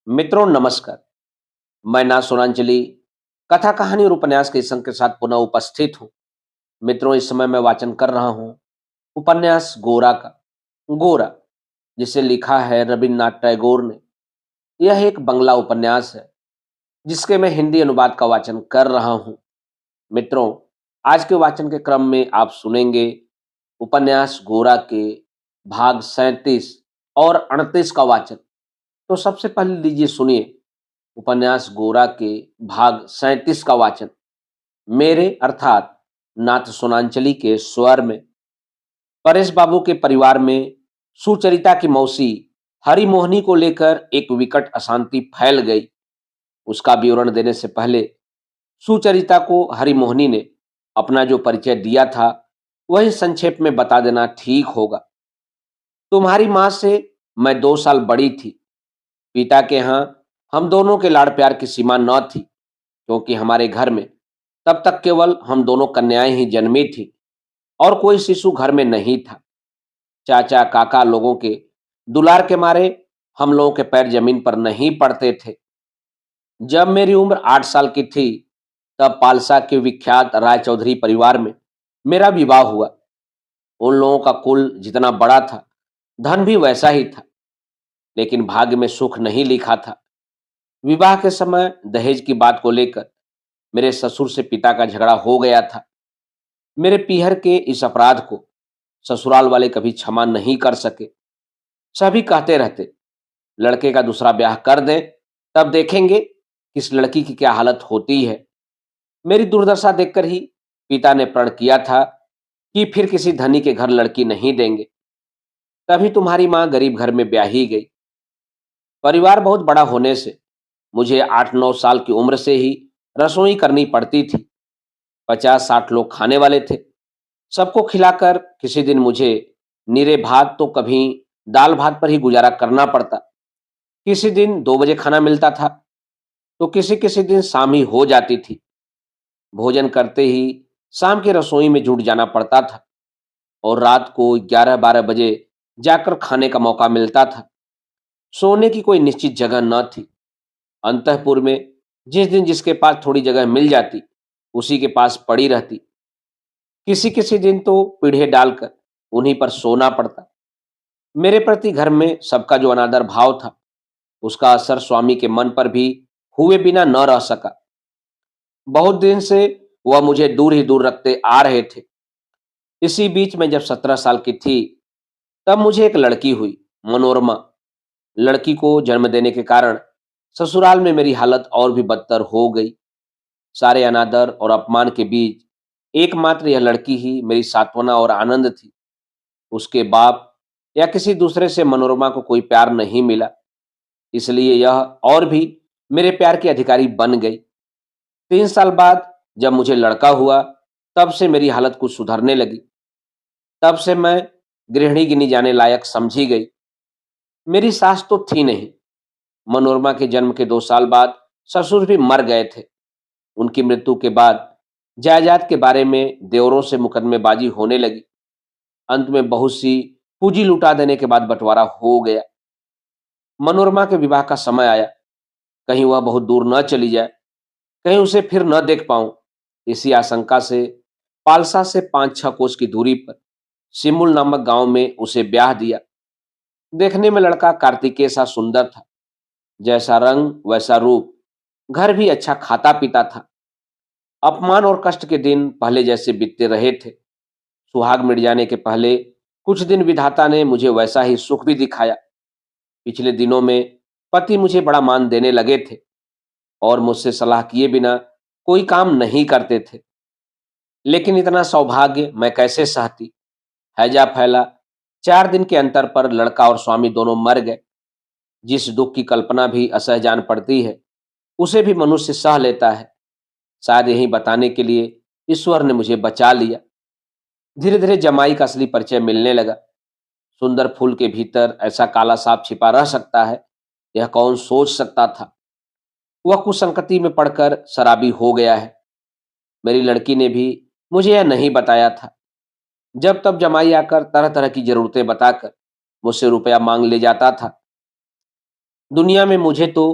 मित्रों नमस्कार। मैं ना सोनांजलि कथा कहानी और उपन्यास के संग के साथ पुनः उपस्थित हूँ। मित्रों, इस समय मैं वाचन कर रहा हूँ उपन्यास गोरा का। गोरा, जिसे लिखा है रविन्द्रनाथ टैगोर ने। यह एक बंगला उपन्यास है जिसके मैं हिंदी अनुवाद का वाचन कर रहा हूँ। मित्रों, आज के वाचन के क्रम में आप सुनेंगे उपन्यास गोरा के भाग 37 और 38 का वाचन। तो सबसे पहले लीजिए सुनिए उपन्यास गोरा के भाग 37 का वाचन मेरे अर्थात नाथ सोनांचली के स्वर में। परेश बाबू के परिवार में सुचरिता की मौसी हरिमोहिनी को लेकर एक विकट अशांति फैल गई। उसका विवरण देने से पहले सुचरिता को हरिमोहिनी ने अपना जो परिचय दिया था वही संक्षेप में बता देना ठीक होगा। तुम्हारी माँ से मैं 2 साल बड़ी थी। पिता के यहाँ हम दोनों के लाड़ प्यार की सीमा न थी, क्योंकि हमारे घर में तब तक केवल हम दोनों कन्याएं ही जन्मी थी और कोई शिशु घर में नहीं था। चाचा काका लोगों के दुलार के मारे हम लोगों के पैर जमीन पर नहीं पड़ते थे। जब मेरी उम्र 8 साल की थी तब पालसा के विख्यात राय चौधरी परिवार में मेरा विवाह हुआ। उन लोगों का कुल जितना बड़ा था, धन भी वैसा ही था, लेकिन भाग्य में सुख नहीं लिखा था। विवाह के समय दहेज की बात को लेकर मेरे ससुर से पिता का झगड़ा हो गया था। मेरे पीहर के इस अपराध को ससुराल वाले कभी क्षमा नहीं कर सके। सभी कहते रहते, लड़के का दूसरा ब्याह कर दें, तब देखेंगे कि इस लड़की की क्या हालत होती है। मेरी दुर्दशा देखकर ही पिता ने प्रण किया था कि फिर किसी धनी के घर लड़की नहीं देंगे। तभी तुम्हारी माँ गरीब घर में ब्याही गई। परिवार बहुत बड़ा होने से मुझे 8-9 साल की उम्र से ही रसोई करनी पड़ती थी। 50-60 लोग खाने वाले थे। सबको खिलाकर किसी दिन मुझे निरे भात तो कभी दाल भात पर ही गुजारा करना पड़ता। किसी दिन 2 बजे खाना मिलता था तो किसी किसी दिन शाम ही हो जाती थी। भोजन करते ही शाम की रसोई में जुट जाना पड़ता था और रात को 11-12 बजे जाकर खाने का मौका मिलता था। सोने की कोई निश्चित जगह न थी। अंतःपुर में जिस दिन जिसके पास थोड़ी जगह मिल जाती उसी के पास पड़ी रहती। किसी किसी दिन तो पीढ़े डालकर उन्हीं पर सोना पड़ता। मेरे प्रति घर में सबका जो अनादर भाव था उसका असर स्वामी के मन पर भी हुए बिना न रह सका। बहुत दिन से वह मुझे दूर ही दूर रखते आ रहे थे। इसी बीच में जब 17 साल की थी तब मुझे एक लड़की हुई, मनोरमा। लड़की को जन्म देने के कारण ससुराल में मेरी हालत और भी बदतर हो गई। सारे अनादर और अपमान के बीच एकमात्र यह लड़की ही मेरी सांत्वना और आनंद थी। उसके बाप या किसी दूसरे से मनोरमा को कोई प्यार नहीं मिला, इसलिए यह और भी मेरे प्यार की अधिकारी बन गई। 3 साल बाद जब मुझे लड़का हुआ तब से मेरी हालत कुछ सुधरने लगी। तब से मैं गृहिणी गिनी जाने लायक समझी गई। मेरी सास तो थी नहीं। मनोरमा के जन्म के 2 साल बाद ससुर भी मर गए थे। उनकी मृत्यु के बाद जायदाद के बारे में देवरों से मुकदमेबाजी होने लगी। अंत में बहुत सी पूंजी लुटा देने के बाद बंटवारा हो गया। मनोरमा के विवाह का समय आया। कहीं वह बहुत दूर न चली जाए, कहीं उसे फिर न देख पाऊं, इसी आशंका से पालसा से 5-6 कोस की दूरी पर सिमुल नामक गांव में उसे ब्याह दिया। देखने में लड़का कार्तिकेय सा सुंदर था। जैसा रंग वैसा रूप। घर भी अच्छा खाता पीता था। अपमान और कष्ट के दिन पहले जैसे बीतते रहे थे। सुहाग मिट जाने के पहले कुछ दिन विधाता ने मुझे वैसा ही सुख भी दिखाया। पिछले दिनों में पति मुझे बड़ा मान देने लगे थे और मुझसे सलाह किए बिना कोई काम नहीं करते थे। लेकिन इतना सौभाग्य मैं कैसे सहती। हैजा फैला। 4 दिन के अंतर पर लड़का और स्वामी दोनों मर गए। जिस दुख की कल्पना भी असह जान पड़ती है उसे भी मनुष्य सह लेता है। शायद यही बताने के लिए ईश्वर ने मुझे बचा लिया। धीरे धीरे जमाई का असली परिचय मिलने लगा। सुंदर फूल के भीतर ऐसा काला सांप छिपा रह सकता है, यह कौन सोच सकता था। वह कुसंगति में पड़कर शराबी हो गया है। मेरी लड़की ने भी मुझे यह नहीं बताया था। जब तब जमाई आकर तरह तरह की जरूरतें बताकर मुझसे रुपया मांग ले जाता था। दुनिया में मुझे तो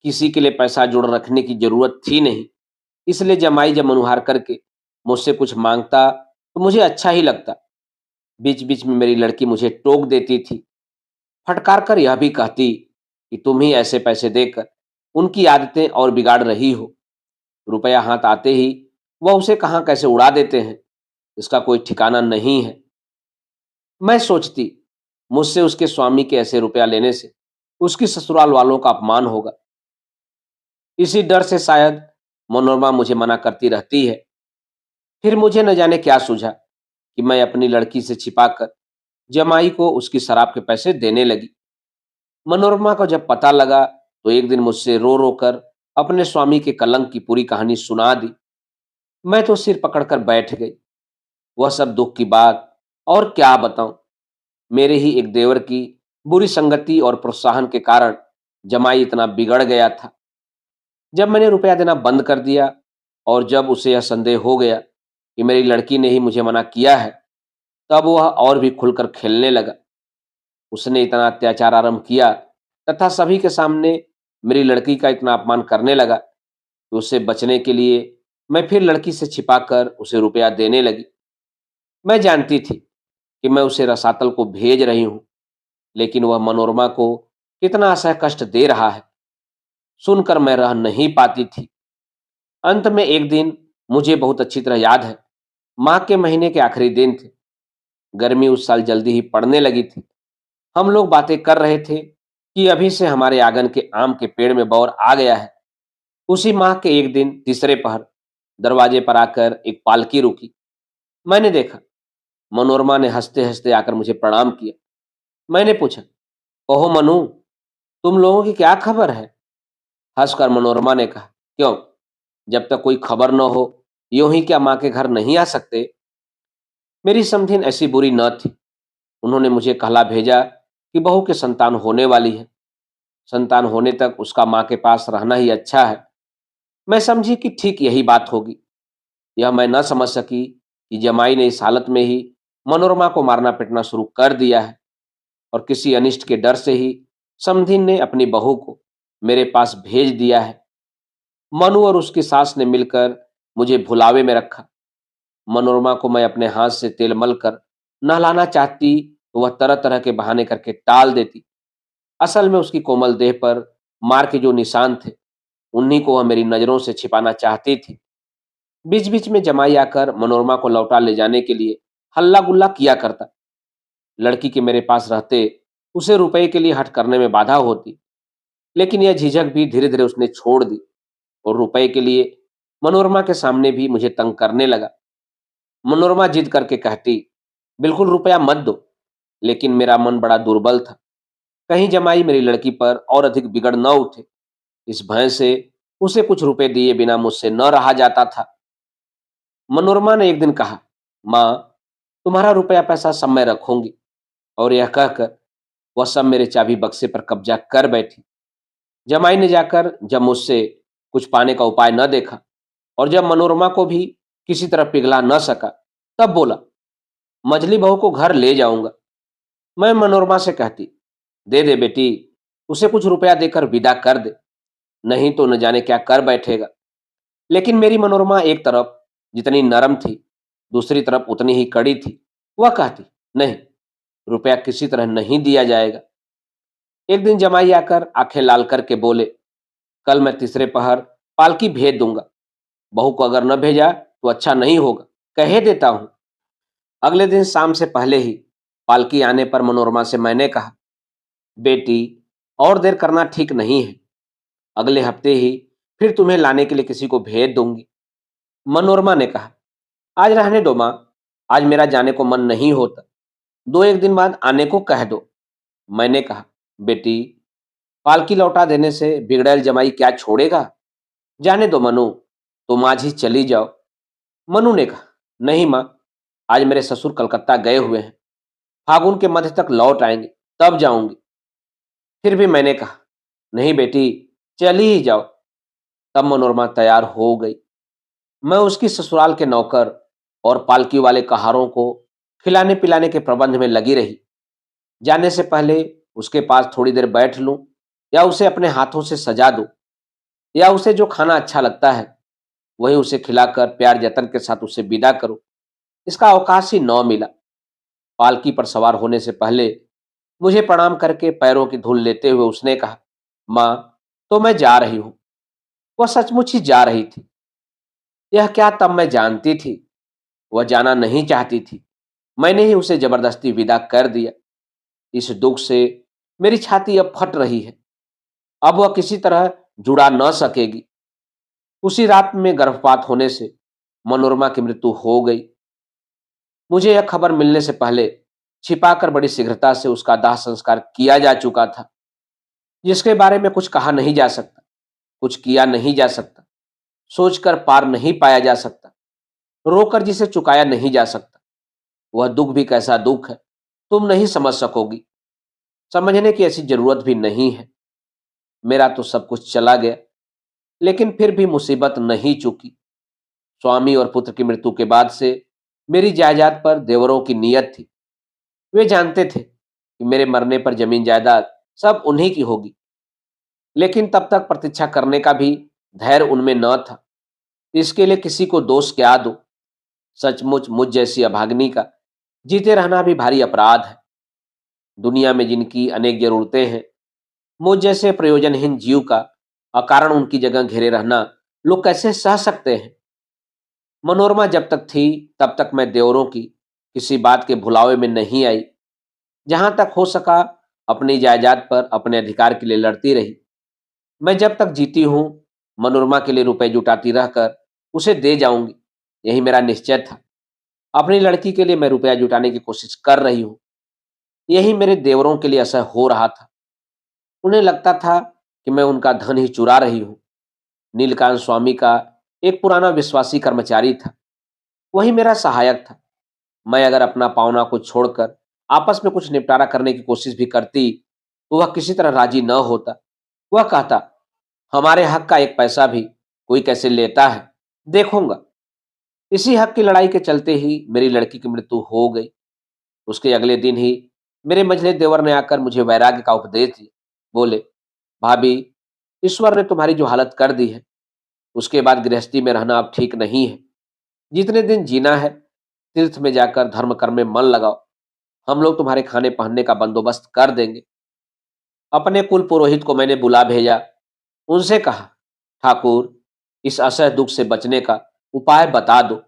किसी के लिए पैसा जोड़ रखने की जरूरत थी नहीं, इसलिए जमाई जब मनुहार करके मुझसे कुछ मांगता तो मुझे अच्छा ही लगता। बीच बीच में मेरी लड़की मुझे टोक देती थी, फटकार कर यह भी कहती कि तुम ही ऐसे पैसे देकर उनकी आदतें और बिगाड़ रही हो। रुपया हाथ आते ही वह उसे कहाँ कैसे उड़ा देते हैं, इसका कोई ठिकाना नहीं है। मैं सोचती, मुझसे उसके स्वामी के ऐसे रुपया लेने से उसकी ससुराल वालों का अपमान होगा। इसी डर से शायद मनोरमा मुझे मना करती रहती है। फिर मुझे न जाने क्या सूझा कि मैं अपनी लड़की से छिपाकर जमाई को उसकी शराब के पैसे देने लगी। मनोरमा को जब पता लगा तो एक दिन मुझसे रो रो कर अपने स्वामी के कलंक की पूरी कहानी सुना दी। मैं तो सिर पकड़कर बैठ गई। वह सब दुख की बात और क्या बताऊं। मेरे ही एक देवर की बुरी संगति और प्रोत्साहन के कारण जमाई इतना बिगड़ गया था। जब मैंने रुपया देना बंद कर दिया और जब उसे यह संदेह हो गया कि मेरी लड़की ने ही मुझे मना किया है, तब वह और भी खुलकर खेलने लगा। उसने इतना अत्याचार आरंभ किया तथा सभी के सामने मेरी लड़की का इतना अपमान करने लगा कि उससे बचने के लिए मैं फिर लड़की से छिपाकर उसे रुपया देने लगी। मैं जानती थी कि मैं उसे रसातल को भेज रही हूं, लेकिन वह मनोरमा को कितना असह कष्ट दे रहा है, सुनकर मैं रह नहीं पाती थी। अंत में एक दिन, मुझे बहुत अच्छी तरह याद है, माह के महीने के आखिरी दिन थे। गर्मी उस साल जल्दी ही पड़ने लगी थी। हम लोग बातें कर रहे थे कि अभी से हमारे आंगन के आम के पेड़ में बौर आ गया है। उसी माह के एक दिन तीसरे पहर दरवाजे पर आकर एक पालकी रुकी। मैंने देखा, मनोरमा ने हंसते हंसते आकर मुझे प्रणाम किया। मैंने पूछा, कहो मनु, तुम लोगों की क्या खबर है? हंसकर मनोरमा ने कहा, क्यों, जब तक कोई खबर न हो यूं ही क्या माँ के घर नहीं आ सकते? मेरी समधिन ऐसी बुरी न थी। उन्होंने मुझे कहला भेजा कि बहू के संतान होने वाली है। संतान होने तक उसका माँ के पास रहना ही अच्छा है। मैं समझी कि ठीक यही बात होगी। यह मैं न समझ सकी कि जमाई ने इस हालत में ही मनोरमा को मारना पीटना शुरू कर दिया है और किसी अनिष्ट के डर से ही समधिन ने अपनी बहू को मेरे पास भेज दिया है। मनु और उसकी सास ने मिलकर मुझे भुलावे में रखा। मनोरमा को मैं अपने हाथ से तेल मलकर नहलाना चाहती तो वह तरह तरह के बहाने करके टाल देती। असल में उसकी कोमल देह पर मार के जो निशान थे, उन्हीं को वह मेरी नजरों से छिपाना चाहती थी। बीच बीच में जमाई आकर मनोरमा को लौटा ले जाने के लिए हल्ला गुल्ला किया करता। लड़की के मेरे पास रहते उसे रुपए के लिए हट करने में बाधा होती, लेकिन यह झिझक भी धीरे धीरे उसने छोड़ दी और रुपए के लिए मनोरमा के सामने भी मुझे तंग करने लगा। मनोरमा जिद करके कहती, बिल्कुल रुपया मत दो, लेकिन मेरा मन बड़ा दुर्बल था। कहीं जमाई मेरी लड़की पर और अधिक बिगड़ न उठे, इस भय से उसे कुछ रुपए दिए बिना मुझसे न रहा जाता था। मनोरमा ने एक दिन कहा, माँ, तुम्हारा रुपया पैसा सब मैं रखूंगी। और यह कहकर वह सब मेरे चाबी बक्से पर कब्जा कर बैठी। जमाई ने जाकर जब मुझसे कुछ पाने का उपाय न देखा और जब मनोरमा को भी किसी तरह पिघला न सका, तब बोला, मझली बहू को घर ले जाऊंगा। मैं मनोरमा से कहती, दे दे बेटी, उसे कुछ रुपया देकर विदा कर दे, नहीं तो न जाने क्या कर बैठेगा। लेकिन मेरी मनोरमा एक तरफ जितनी नरम थी, दूसरी तरफ उतनी ही कड़ी थी। वह कहती, नहीं, रुपया किसी तरह नहीं दिया जाएगा। एक दिन जमाई आकर आंखें लाल करके बोले, कल मैं तीसरे पहर पालकी भेज दूंगा। बहू को अगर न भेजा तो अच्छा नहीं होगा, कहे देता हूं। अगले दिन शाम से पहले ही पालकी आने पर मनोरमा से मैंने कहा, बेटी, और देर करना ठीक नहीं है। अगले हफ्ते ही फिर तुम्हें लाने के लिए किसी को भेज दूंगी। मनोरमा ने कहा, आज रहने दो माँ, आज मेरा जाने को मन नहीं होता, दो एक दिन बाद आने को कह दो। मैंने कहा, बेटी, पालकी लौटा देने से बिगड़ैल जमाई क्या छोड़ेगा? जाने दो मनु, तुम आज ही चली जाओ। मनु ने कहा, नहीं माँ, आज मेरे ससुर कलकत्ता गए हुए हैं, फागुन के मध्य तक लौट आएंगे, तब जाऊंगी। फिर भी मैंने कहा, नहीं बेटी, चली ही जाओ। तब मनोरमा तैयार हो गई। मैं उसकी ससुराल के नौकर और पालकी वाले कहारों को खिलाने पिलाने के प्रबंध में लगी रही। जाने से पहले उसके पास थोड़ी देर बैठ लूं या उसे अपने हाथों से सजा दूं, या उसे जो खाना अच्छा लगता है वही उसे खिलाकर प्यार जतन के साथ उसे विदा करूं। इसका अवकाश ही न मिला। पालकी पर सवार होने से पहले मुझे प्रणाम करके पैरों की धूल लेते हुए उसने कहा, माँ, तो मैं जा रही हूं। वह सचमुच ही जा रही थी। यह क्या तब मैं जानती थी। वह जाना नहीं चाहती थी। मैंने ही उसे जबरदस्ती विदा कर दिया। इस दुख से मेरी छाती अब फट रही है। अब वह किसी तरह जुड़ा न सकेगी। उसी रात में गर्भपात होने से मनोरमा की मृत्यु हो गई। मुझे यह खबर मिलने से पहले छिपाकर बड़ी शीघ्रता से उसका दाह संस्कार किया जा चुका था, जिसके बारे में कुछ कहा नहीं जा सकता, कुछ किया नहीं जा सकता, सोचकर पार नहीं पाया जा सकता, रोकर जिसे चुकाया नहीं जा सकता। वह दुख भी कैसा दुख है, तुम नहीं समझ सकोगी। समझने की ऐसी जरूरत भी नहीं है। मेरा तो सब कुछ चला गया, लेकिन फिर भी मुसीबत नहीं चुकी। स्वामी और पुत्र की मृत्यु के बाद से मेरी जायदाद पर देवरों की नियत थी। वे जानते थे कि मेरे मरने पर जमीन जायदाद सब उन्हीं की होगी, लेकिन तब तक प्रतीक्षा करने का भी धैर्य उनमें न था। इसके लिए किसी को दोष क्या दो। सचमुच मुझ जैसी अभागिनी का जीते रहना भी भारी अपराध है। दुनिया में जिनकी अनेक जरूरतें हैं, मुझ जैसे प्रयोजनहीन जीव का अकारण उनकी जगह घेरे रहना लोग कैसे सह सकते हैं। मनोरमा जब तक थी तब तक मैं देवरों की किसी बात के भुलावे में नहीं आई। जहां तक हो सका अपनी जायदाद पर अपने अधिकार के लिए लड़ती रही। मैं जब तक जीती हूं मनोरमा के लिए रुपए जुटाती रहकर उसे दे जाऊंगी, यही मेरा निश्चय था। अपनी लड़की के लिए मैं रुपया जुटाने की कोशिश कर रही हूँ। यही मेरे देवरों के लिए असर हो रहा था। उन्हें लगता था कि मैं उनका धन ही चुरा रही हूँ। नीलकांत स्वामी का एक पुराना विश्वासी कर्मचारी था। वही मेरा सहायक था। मैं अगर अपना पावना को छोड़कर आपस में कुछ निपटारा करने की कोशिश भी करती तो वह किसी तरह राजी न होता। वह कहता, हमारे हक का एक पैसा भी कोई कैसे लेता है, देखूंगा। इसी हक की लड़ाई के चलते ही मेरी लड़की की मृत्यु हो गई। उसके अगले दिन ही मेरे मंझले देवर ने आकर मुझे वैराग्य का उपदेश दिया। बोले, भाभी, ईश्वर ने तुम्हारी जो हालत कर दी है, उसके बाद गृहस्थी में रहना अब ठीक नहीं है। जितने दिन जीना है तीर्थ में जाकर धर्म कर्म में मन लगाओ। हम लोग तुम्हारे खाने पहनने का बंदोबस्त कर देंगे। अपने कुल पुरोहित को मैंने बुला भेजा। उनसे कहा, ठाकुर, इस असह दुख से बचने का उपाय बता दो।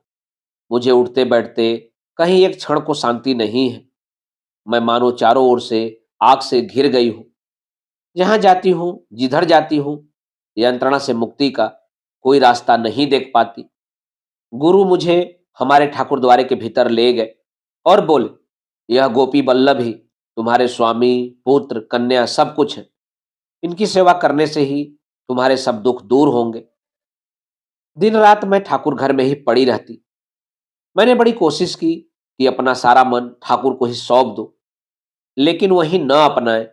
मुझे उठते बैठते कहीं एक क्षण को शांति नहीं है। मैं मानो चारों ओर से आग से घिर गई हूं। जहां जाती हूं, जिधर जाती हूं, यंत्रणा से मुक्ति का कोई रास्ता नहीं देख पाती। गुरु मुझे हमारे ठाकुर द्वारे के भीतर ले गए और बोले, यह गोपी बल्लभ ही तुम्हारे स्वामी, पुत्र, कन्या सब कुछ है। इनकी सेवा करने से ही तुम्हारे सब दुख दूर होंगे। दिन रात मैं ठाकुर घर में ही पड़ी रहती। मैंने बड़ी कोशिश की कि अपना सारा मन ठाकुर को ही सौंप दूं, लेकिन वही न अपनाए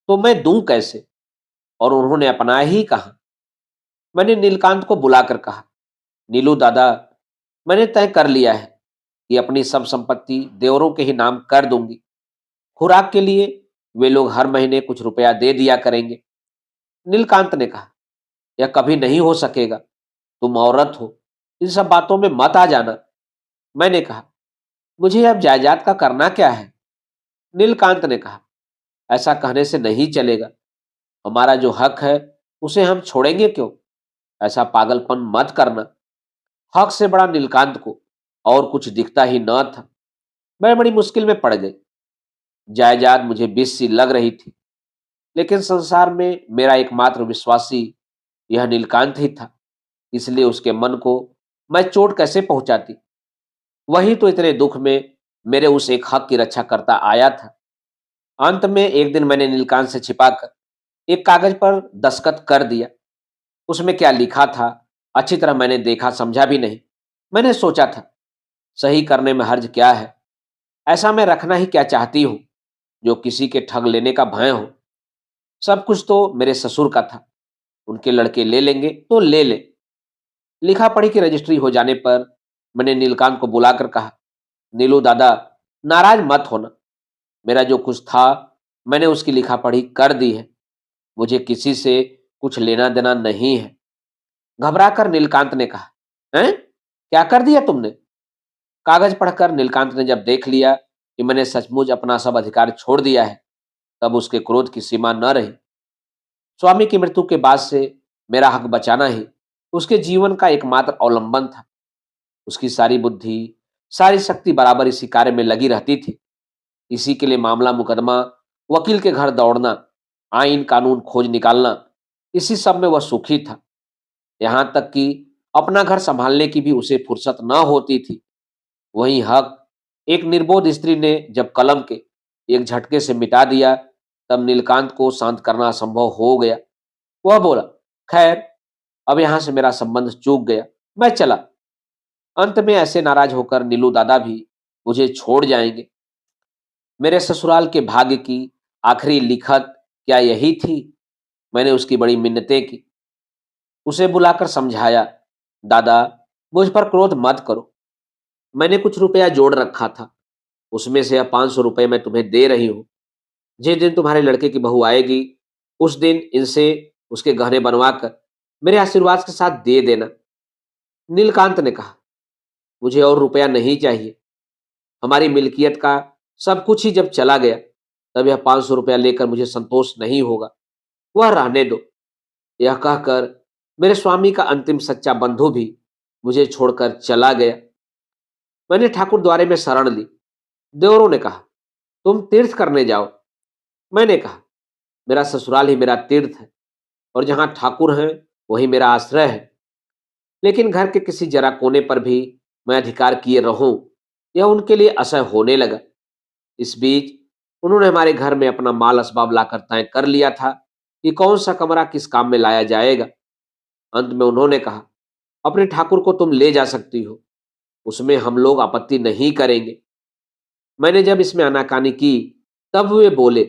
तो मैं दूं कैसे। और उन्होंने अपनाया ही कहा। मैंने नीलकांत को बुलाकर कहा, नीलू दादा, मैंने तय कर लिया है कि अपनी सब संपत्ति देवरों के ही नाम कर दूंगी। खुराक के लिए वे लोग हर महीने कुछ रुपया दे दिया करेंगे। नीलकांत ने कहा, यह कभी नहीं हो सकेगा। तुम औरत हो, इन सब बातों में मत आ जाना। मैंने कहा, मुझे अब जायदाद का करना क्या है। नीलकांत ने कहा, ऐसा कहने से नहीं चलेगा। हमारा जो हक है उसे हम छोड़ेंगे क्यों। ऐसा पागलपन मत करना। हक से बड़ा नीलकांत को और कुछ दिखता ही न था। मैं बड़ी मुश्किल में पड़ गई। जायदाद मुझे बिस सी लग रही थी, लेकिन संसार में मेरा एकमात्र विश्वासी यह नीलकांत ही था। इसलिए उसके मन को मैं चोट कैसे पहुंचाती। वही तो इतने दुख में मेरे उस एक हक की रक्षा करता आया था। अंत में एक दिन मैंने नीलकांत से छिपाकर एक कागज पर दस्तखत कर दिया। उसमें क्या लिखा था अच्छी तरह मैंने देखा समझा भी नहीं। मैंने सोचा था, सही करने में हर्ज क्या है। ऐसा मैं रखना ही क्या चाहती हूँ जो किसी के ठग लेने का भय हो। सब कुछ तो मेरे ससुर का था। उनके लड़के ले लेंगे तो ले ले। लिखा पढ़ी की रजिस्ट्री हो जाने पर मैंने नीलकांत को बुलाकर कहा, नीलू दादा, नाराज मत होना। मेरा जो कुछ था मैंने उसकी लिखा पढ़ी कर दी है। मुझे किसी से कुछ लेना देना नहीं है। घबराकर नीलकांत ने कहा, हैं? क्या कर दिया तुमने? कागज पढ़कर नीलकांत ने जब देख लिया कि मैंने सचमुच अपना सब अधिकार छोड़ दिया है, तब उसके क्रोध की सीमा न रही। स्वामी की मृत्यु के बाद से मेरा हक बचाना ही उसके जीवन का एकमात्र अवलंबन था। उसकी सारी बुद्धि, सारी शक्ति बराबर इसी कार्य में लगी रहती थी। इसी के लिए मामला मुकदमा, वकील के घर दौड़ना, आईन कानून खोज निकालना, इसी सब में वह सुखी था। यहाँ तक कि अपना घर संभालने की भी उसे फुर्सत न होती थी। वहीं हक एक निर्बोध स्त्री ने जब कलम के एक झटके से मिटा दिया, तब नीलकांत को शांत करना असंभव हो गया। वह बोला, खैर, अब यहां से मेरा संबंध चूक गया, मैं चला। अंत में ऐसे नाराज होकर नीलू दादा भी मुझे छोड़ जाएंगे। मेरे ससुराल के भाग्य की आखिरी लिखत क्या यही थी? मैंने उसकी बड़ी मिन्नतें की, उसे बुलाकर समझाया, दादा, मुझ पर क्रोध मत करो। मैंने कुछ रुपया जोड़ रखा था, उसमें से अब 500 रुपये मैं तुम्हें दे रही हूँ। जिस दिन तुम्हारे लड़के की बहू आएगी, उस दिन इनसे उसके गहने बनवाकर मेरे आशीर्वाद के साथ दे देना। नीलकांत ने कहा, मुझे और रुपया नहीं चाहिए। हमारी मिल्कियत का सब कुछ ही जब चला गया, तब यह 500 रुपया लेकर मुझे संतोष नहीं होगा। वह रहने दो। यह कहकर मेरे स्वामी का अंतिम सच्चा बंधु भी मुझे छोड़कर चला गया। मैंने ठाकुर द्वारे में शरण ली। देवरों ने कहा, तुम तीर्थ करने जाओ। मैंने कहा, मेरा ससुराल ही मेरा तीर्थ है, और जहां ठाकुर हैं वही मेरा आश्रय है। लेकिन घर के किसी जरा कोने पर भी मैं अधिकार किए रहूं, यह उनके लिए असह्य होने लगा। इस बीच उन्होंने हमारे घर में अपना माल असबाब लाकर तय कर लिया था कि कौन सा कमरा किस काम में लाया जाएगा। अंत में उन्होंने कहा, अपने ठाकुर को तुम ले जा सकती हो, उसमें हम लोग आपत्ति नहीं करेंगे। मैंने जब इसमें आनाकानी की, तब वे बोले,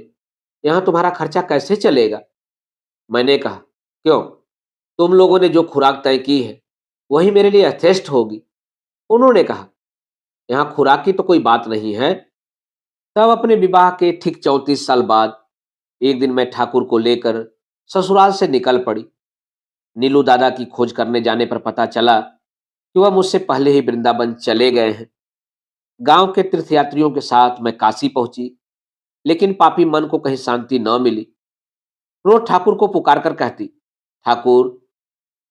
यहां तुम्हारा खर्चा कैसे चलेगा? मैंने कहा, क्यों, तुम लोगों ने जो खुराक तय की है वही मेरे लिए यथेष्ट होगी। उन्होंने कहा, यहाँ खुराक की तो कोई बात नहीं है। तब अपने विवाह के ठीक 34 साल बाद एक दिन मैं ठाकुर को लेकर ससुराल से निकल पड़ी। नीलू दादा की खोज करने जाने पर पता चला कि वह मुझसे पहले ही वृंदावन चले गए हैं। गांव के तीर्थयात्रियों के साथ मैं काशी पहुंची, लेकिन पापी मन को कहीं शांति न मिली। रोज ठाकुर को पुकार कर कहती, ठाकुर,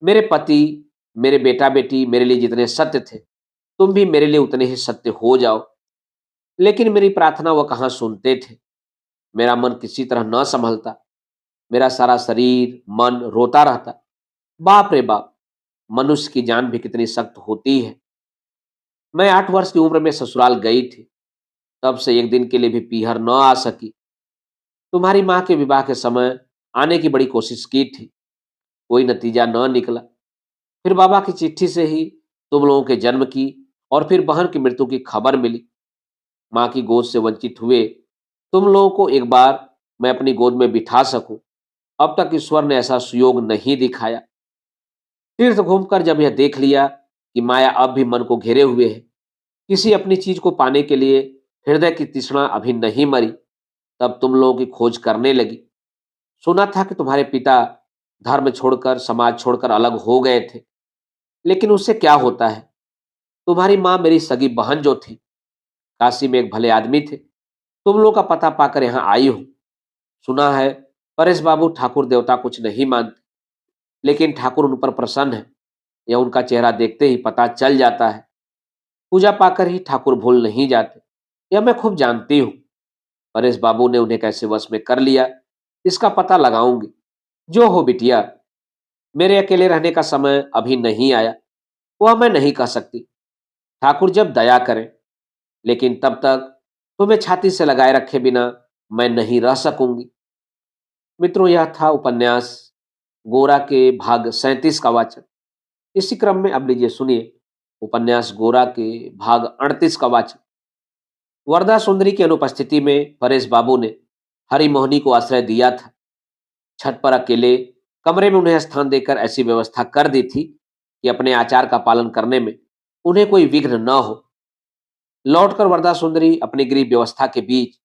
मेरे पति, मेरे बेटा बेटी मेरे लिए जितने सत्य थे, तुम भी मेरे लिए उतने ही सत्य हो जाओ। लेकिन मेरी प्रार्थना वह कहाँ सुनते थे। मेरा मन किसी तरह न संभलता। मेरा सारा शरीर मन रोता रहता। बाप रे बाप, मनुष्य की जान भी कितनी सख्त होती है। मैं 8 वर्ष की उम्र में ससुराल गई थी, तब से एक दिन के लिए भी पीहर न आ सकी। तुम्हारी माँ के विवाह के समय आने की बड़ी कोशिश की थी, कोई नतीजा न निकला। फिर बाबा की चिट्ठी से ही तुम लोगों के जन्म की और फिर बहन की मृत्यु की खबर मिली। माँ की गोद से वंचित हुए तुम लोगों को एक बार मैं अपनी गोद में बिठा सकूं, अब तक ईश्वर ने ऐसा सुयोग नहीं दिखाया। तीर्थ घूमकर जब यह देख लिया कि माया अब भी मन को घेरे हुए है, किसी अपनी चीज को पाने के लिए हृदय की तृष्णा अभी नहीं मरी, तब तुम लोगों की खोज करने लगी। सुना था कि तुम्हारे पिता धर्म छोड़कर, समाज छोड़कर अलग हो गए थे, लेकिन उससे क्या होता है। तुम्हारी माँ मेरी सगी बहन जो थी, काशी में एक भले आदमी थे। तुम लोग का पता पाकर यहाँ आई हूँ। सुना है परेश बाबू ठाकुर देवता कुछ नहीं मानते, लेकिन ठाकुर उन पर प्रसन्न है, यह उनका चेहरा देखते ही पता चल जाता है। पूजा पाकर ही ठाकुर भूल नहीं जाते, यह मैं खूब जानती हूँ। परेश बाबू ने उन्हें कैसे वश में कर लिया, इसका पता लगाऊंगी। जो हो बिटिया, मेरे अकेले रहने का समय अभी नहीं आया, वह मैं नहीं कह सकती। ठाकुर जब दया करें, लेकिन तब तक तुम्हें छाती से लगाए रखे बिना मैं नहीं रह सकूंगी। मित्रों, यह था उपन्यास गोरा के भाग 37 का वाचन। इसी क्रम में अब लीजिए सुनिए उपन्यास गोरा के भाग 38 का वाचन। वरदा सुंदरी की अनुपस्थिति में परेश बाबू ने हरि मोहिनी को आश्रय दिया था। छत पर अकेले कमरे में उन्हें स्थान देकर ऐसी व्यवस्था कर दी थी कि अपने आचार का पालन करने में उन्हें कोई विघ्न न हो। लौटकर वरदा सुंदरी अपनी गृह व्यवस्था के बीच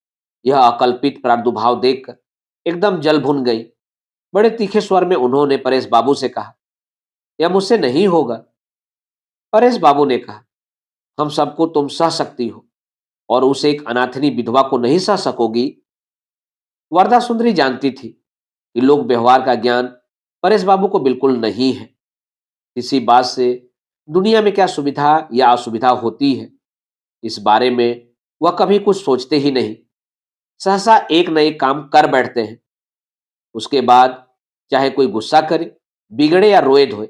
यह अकल्पित प्रादुर्भाव देखकर एकदम जल भुन गई। बड़े तीखे स्वर में उन्होंने परेश बाबू से कहा, यह मुझसे नहीं होगा। परेश बाबू ने कहा, हम सबको तुम सह सकती हो और उस एक अनाथनी विधवा को नहीं सह सकोगी। वरदा सुंदरी जानती थी कि लोक व्यवहार का ज्ञान परेश बाबू को बिल्कुल नहीं है। किसी बात से दुनिया में क्या सुविधा या असुविधा होती है, इस बारे में वह कभी कुछ सोचते ही नहीं। सहसा एक न एक काम कर बैठते हैं। उसके बाद चाहे कोई गुस्सा करे, बिगड़े या रोए धोए,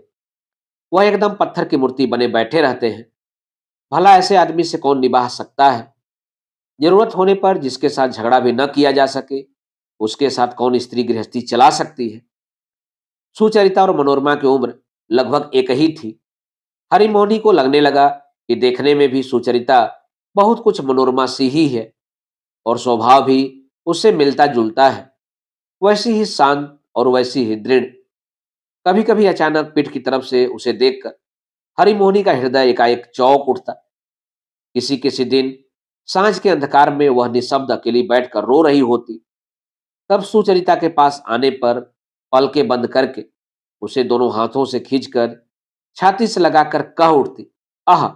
वह एकदम पत्थर की मूर्ति बने बैठे रहते हैं। भला ऐसे आदमी से कौन निभाह सकता है? जरूरत होने पर जिसके साथ झगड़ा भी न किया जा सके, उसके साथ कौन स्त्री गृहस्थी चला सकती है? सुचरिता और मनोरमा की उम्र लगभग एक ही थी। हरिमोहनी को लगने लगा कि देखने में भी सुचरिता बहुत कुछ मनोरमा सी ही है और स्वभाव भी उससे मिलता जुलता है। वैसी ही शांत और वैसी ही दृढ़। कभी कभी अचानक पीठ की तरफ से उसे देखकर हरिमोहनी का हृदय एकाएक चौंक उठता। किसी किसी दिन सांझ के अंधकार में वह निशब्द अकेली बैठकर रो रही होती, तब सुचरिता के पास आने पर पलके बंद करके उसे दोनों हाथों से खींचकर छाती से लगाकर कह उठती, आह,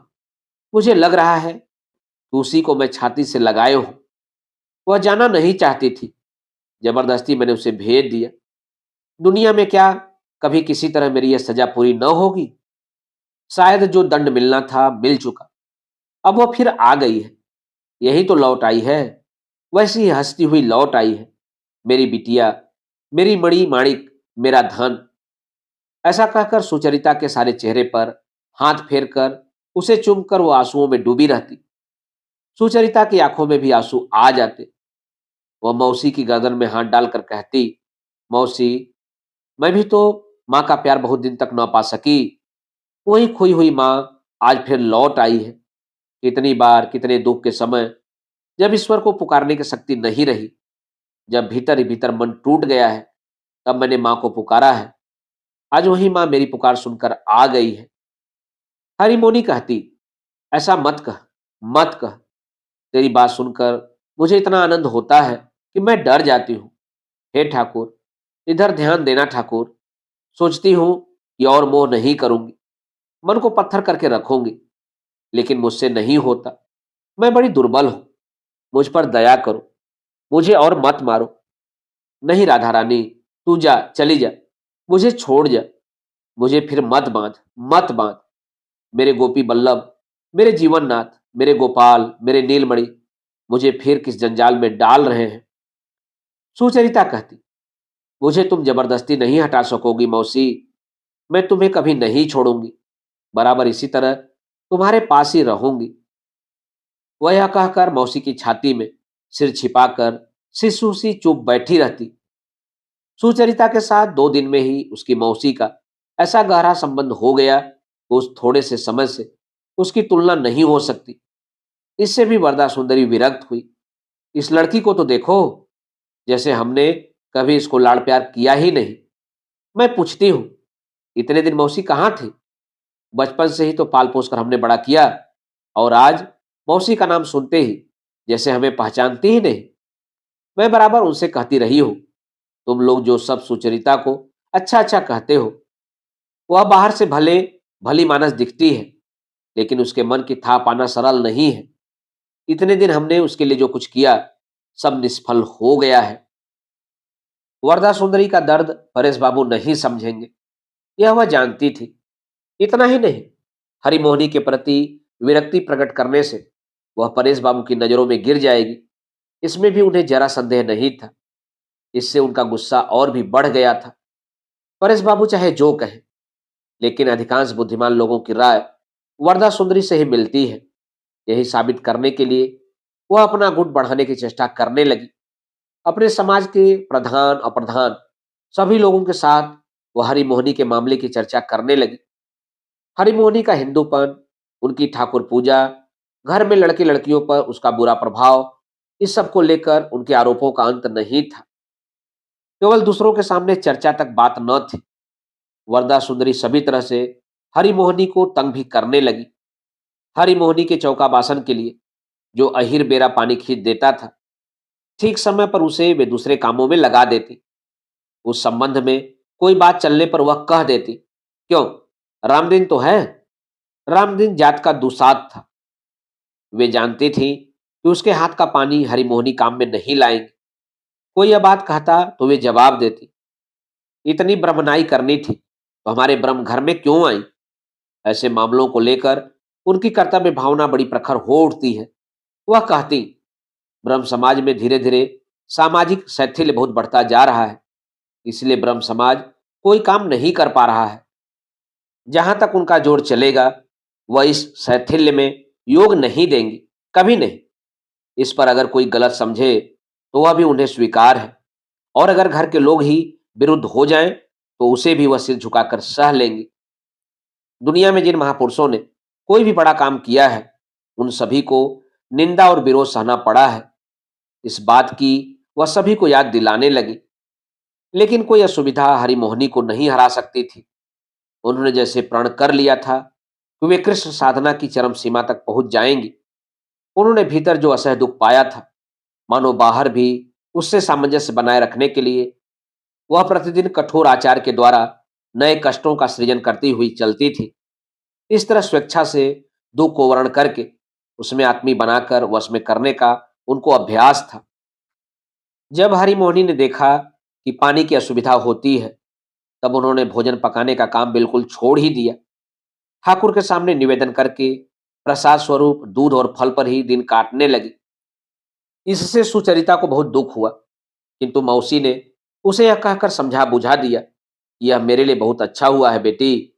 मुझे लग रहा है कि उसी को मैं छाती से लगाए हूं। वह जाना नहीं चाहती थी, जबरदस्ती मैंने उसे भेज दिया। दुनिया में क्या कभी किसी तरह मेरी यह सजा पूरी न होगी? शायद जो दंड मिलना था मिल चुका, अब वह फिर आ गई है। यही तो लौट आई है, वैसी ही हंसती हुई लौट आई है। मेरी बिटिया, मेरी मणि माणिक, मेरा धन। ऐसा कहकर सुचरिता के सारे चेहरे पर हाथ फेरकर उसे चूमकर वो आंसुओं में डूबी रहती। सुचरिता की आंखों में भी आंसू आ जाते। वह मौसी की गर्दन में हाथ डालकर कहती, मौसी, मैं भी तो माँ का प्यार बहुत दिन तक न पा सकी। वही खोई हुई माँ आज फिर लौट आई है। कितनी बार, कितने दुख के समय, जब ईश्वर को पुकारने की शक्ति नहीं रही, जब भीतर ही भीतर मन टूट गया है, तब मैंने माँ को पुकारा है। आज वही माँ मेरी पुकार सुनकर आ गई है। हरिमोनी कहती, ऐसा मत कह, मत कह। तेरी बात सुनकर मुझे इतना आनंद होता है कि मैं डर जाती हूँ। हे ठाकुर, इधर ध्यान देना ठाकुर। सोचती हूँ कि और मोह नहीं करूंगी, मन को पत्थर करके रखूंगी, लेकिन मुझसे नहीं होता। मैं बड़ी दुर्बल हूं, मुझ पर दया करो, मुझे और मत मारो। नहीं राधा रानी, तू जा, चली जा, मुझे छोड़ जा, मुझे फिर मत बांध, मत बांध। मेरे गोपी बल्लभ, मेरे जीवननाथ, मेरे गोपाल, मेरे नीलमणि, मुझे फिर किस जंजाल में डाल रहे हैं? सुचरिता कहती, मुझे तुम जबरदस्ती नहीं हटा सकोगी मौसी। मैं तुम्हें कभी नहीं छोड़ूंगी, बराबर इसी तरह तुम्हारे पास ही रहूंगी। वह यह कहकर मौसी की छाती में सिर छिपाकर शिशु सी चुप बैठी रहती। सुचरिता के साथ 2 दिन में ही उसकी मौसी का ऐसा गहरा संबंध हो गया कि उस थोड़े से समय से उसकी तुलना नहीं हो सकती। इससे भी वरदा सुंदरी विरक्त हुई। इस लड़की को तो देखो, जैसे हमने कभी इसको लाड़ प्यार किया ही नहीं। मैं पूछती हूँ, इतने दिन मौसी कहाँ थी? बचपन से ही तो पाल पोस कर हमने बड़ा किया, और आज मौसी का नाम सुनते ही जैसे हमें पहचानती ही नहीं। मैं बराबर उनसे कहती रही हूँ, तुम लोग जो सब सुचरिता को अच्छा अच्छा कहते हो, वह बाहर से भले भली मानस दिखती है, लेकिन उसके मन की था पाना सरल नहीं है। इतने दिन हमने उसके लिए जो कुछ किया, सब निष्फल हो गया है। वरदा सुंदरी का दर्द परेश बाबू नहीं समझेंगे, यह वह जानती थी। इतना ही नहीं, हरिमोहनी के प्रति विरक्ति प्रकट करने से वह परेश बाबू की नजरों में गिर जाएगी, इसमें भी उन्हें जरा संदेह नहीं था। इससे उनका गुस्सा और भी बढ़ गया था। परेश बाबू चाहे जो कहे, लेकिन अधिकांश बुद्धिमान लोगों की राय वरदा सुंदरी से ही मिलती है। यही साबित करने के लिए वह अपना गुट बढ़ाने की चेष्टा करने लगी। अपने समाज के प्रधान अप्रधान सभी लोगों के साथ वह हरिमोहनी के मामले की चर्चा करने लगी। हरिमोहनी का हिंदूपन, उनकी ठाकुर पूजा, घर में लड़के लड़कियों पर उसका बुरा प्रभाव, इस सब को लेकर उनके आरोपों का अंत नहीं था। केवल दूसरों के सामने चर्चा तक बात न थी, वरदा सुंदरी सभी तरह से हरिमोहनी को तंग भी करने लगी। हरिमोहनी के चौका बासन के लिए जो अहिर बेरा पानी खींच देता था, ठीक समय पर उसे वे दूसरे कामों में लगा देती। उस संबंध में कोई बात चलने पर वह कह देती, क्यों, रामदीन तो है। रामदीन जात का दुसाध था। वे जानती थी कि उसके हाथ का पानी हरिमोहनी काम में नहीं लाएंगे। कोई यह बात कहता तो वे जवाब देती, इतनी ब्रह्मनाई करनी थी तो हमारे ब्रह्म घर में क्यों आई। ऐसे मामलों को लेकर उनकी कर्तव्य भावना बड़ी प्रखर हो उठती है। वह कहती, ब्रह्म समाज में धीरे धीरे सामाजिक शैथिल्य बहुत बढ़ता जा रहा है, इसलिए ब्रह्म समाज कोई काम नहीं कर पा रहा है। जहां तक उनका जोर चलेगा वह इस शैथिल्य में योग नहीं देंगी, कभी नहीं। इस पर अगर कोई गलत समझे तो वह भी उन्हें स्वीकार है, और अगर घर के लोग ही विरुद्ध हो जाएं तो उसे भी वह सिर झुकाकर सह लेंगी। दुनिया में जिन महापुरुषों ने कोई भी बड़ा काम किया है उन सभी को निंदा और विरोध सहना पड़ा है। इस बात की वह सभी को याद दिलाने लगी। लेकिन कोई असुविधा हरिमोहिनी को नहीं हरा सकती थी। उन्होंने जैसे प्रण कर लिया था कि वे कृष्ण साधना की चरम सीमा तक पहुंच जाएंगी। उन्होंने भीतर जो असह दुख पाया था, मानो बाहर भी उससे सामंजस्य बनाए रखने के लिए वह प्रतिदिन कठोर आचार के द्वारा नए कष्टों का सृजन करती हुई चलती थी। इस तरह स्वेच्छा से दुख को वर्ण करके उसमें आत्मी बनाकर वश में करने का उनको अभ्यास था। जब हरिमोहिनी ने देखा कि पानी की असुविधा होती है, तब उन्होंने भोजन पकाने का काम बिल्कुल छोड़ ही दिया। ठाकुर के सामने निवेदन करके प्रसाद स्वरूप दूध और फल पर ही दिन काटने लगी। इससे सुचरिता को बहुत दुख हुआ, किंतु मौसी ने उसे यह कहकर समझा बुझा दिया, यह मेरे लिए बहुत अच्छा हुआ है बेटी,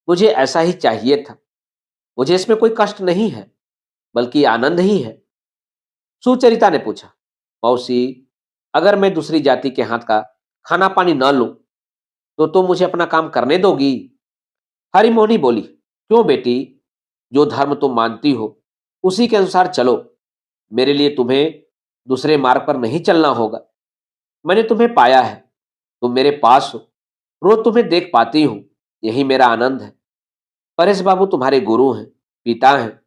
मुझे ऐसा ही चाहिए था। मुझे इसमें कोई कष्ट नहीं है, बल्कि आनंद ही है। सुचरिता ने पूछा, मौसी, अगर मैं दूसरी जाति के हाथ का खाना पानी न लूं तो तुम मुझे अपना काम करने दोगी? हरिमोहिनी बोली, क्यों बेटी, जो धर्म तुम मानती हो उसी के अनुसार चलो। मेरे लिए तुम्हें दूसरे मार्ग पर नहीं चलना होगा। मैंने तुम्हें पाया है, तुम मेरे पास हो, रोज तुम्हें देख पाती हूं, यही मेरा आनंद है। परेश बाबू तुम्हारे गुरु हैं, पिता हैं।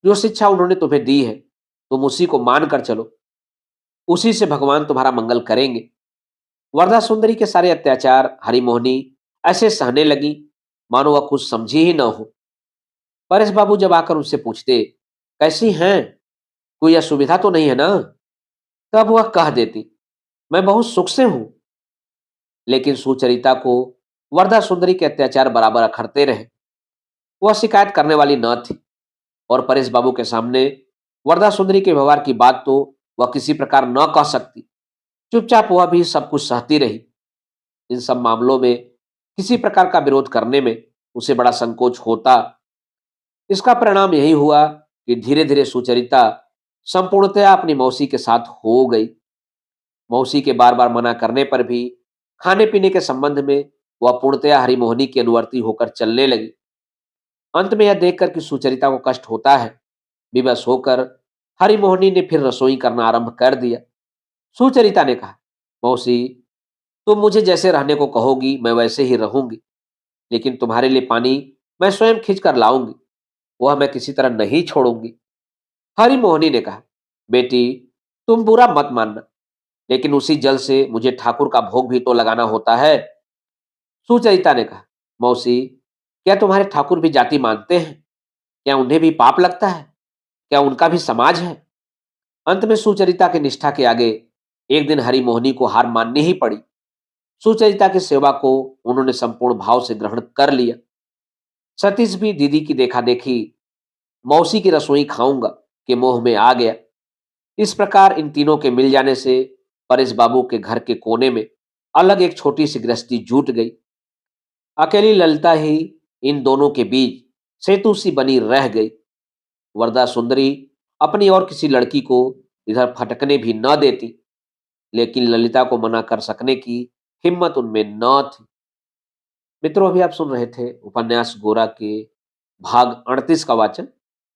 जो शिक्षा उन्होंने तुम्हें दी है तुम उसी को मान कर चलो, उसी से भगवान तुम्हारा मंगल करेंगे। वरदा सुंदरी के सारे अत्याचार हरिमोहिनी ऐसे सहने लगी मानो वह कुछ समझी ही न हो। परेश बाबू जब आकर उनसे पूछते, कैसी हैं, कोई असुविधा तो नहीं है ना, तब वह कह देती, मैं बहुत सुख से हूं। लेकिन सुचरिता को वरदा सुंदरी के अत्याचार बराबर अखरते रहे। वह शिकायत करने वाली न थी, और परेश बाबू के सामने वरदा सुंदरी के व्यवहार की बात तो वह किसी प्रकार न कह सकती। चुपचाप वह भी सब कुछ सहती रही। इन सब मामलों में किसी प्रकार का विरोध करने में उसे बड़ा संकोच होता। इसका परिणाम यही हुआ कि धीरे धीरे सुचरिता संपूर्णतया अपनी मौसी के साथ हो गई। मौसी के बार बार मना करने पर भी खाने पीने के संबंध में वह पूर्णतया हरिमोहिनी की अनुवर्ती होकर चलने लगी। अंत में यह देखकर कि सुचरिता को कष्ट होता है, विवश होकर हरिमोहिनी ने फिर रसोई करना आरंभ कर दिया। सुचरिता ने कहा, मौसी, तुम मुझे जैसे रहने को कहोगी मैं वैसे ही रहूंगी, लेकिन तुम्हारे लिए पानी मैं स्वयं खींच कर लाऊंगी, वह मैं किसी तरह नहीं छोड़ूंगी। हरिमोहिनी ने कहा, बेटी, तुम बुरा मत मानना, लेकिन उसी जल से मुझे ठाकुर का भोग भी तो लगाना होता है। सुचरिता ने कहा, मौसी, क्या तुम्हारे ठाकुर भी जाति मानते हैं? क्या उन्हें भी पाप लगता है? क्या उनका भी समाज है? अंत में सुचरिता की निष्ठा के आगे एक दिन हरिमोहिनी को हार माननी ही पड़ी। सुचरिता की सेवा को उन्होंने संपूर्ण भाव से ग्रहण कर लिया। सतीश भी दीदी की देखा देखी मौसी की रसोई खाऊंगा के मोह में आ गया। इस प्रकार इन तीनों के मिल जाने से परेश बाबू के घर के कोने में अलग एक छोटी सी गृहस्थी जुट गई। अकेली ललिता ही इन दोनों के बीच सेतु सी बनी रह गई। वरदा सुंदरी अपनी और किसी लड़की को इधर फटकने भी न देती, लेकिन ललिता को मना कर सकने की हिम्मत उनमें न थी। मित्रों, अभी आप सुन रहे थे उपन्यास गोरा के भाग 38 का वाचन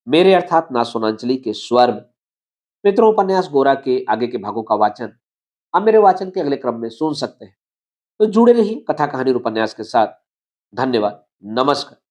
मेरे अर्थात ना सोनांचली के स्वर में। मित्रों, उपन्यास गोरा के आगे के भागों का वाचन आप मेरे वाचन के अगले क्रम में सुन सकते हैं। तो जुड़े रहिए कथा कहानी और उपन्यास के साथ। धन्यवाद। नमस्कार।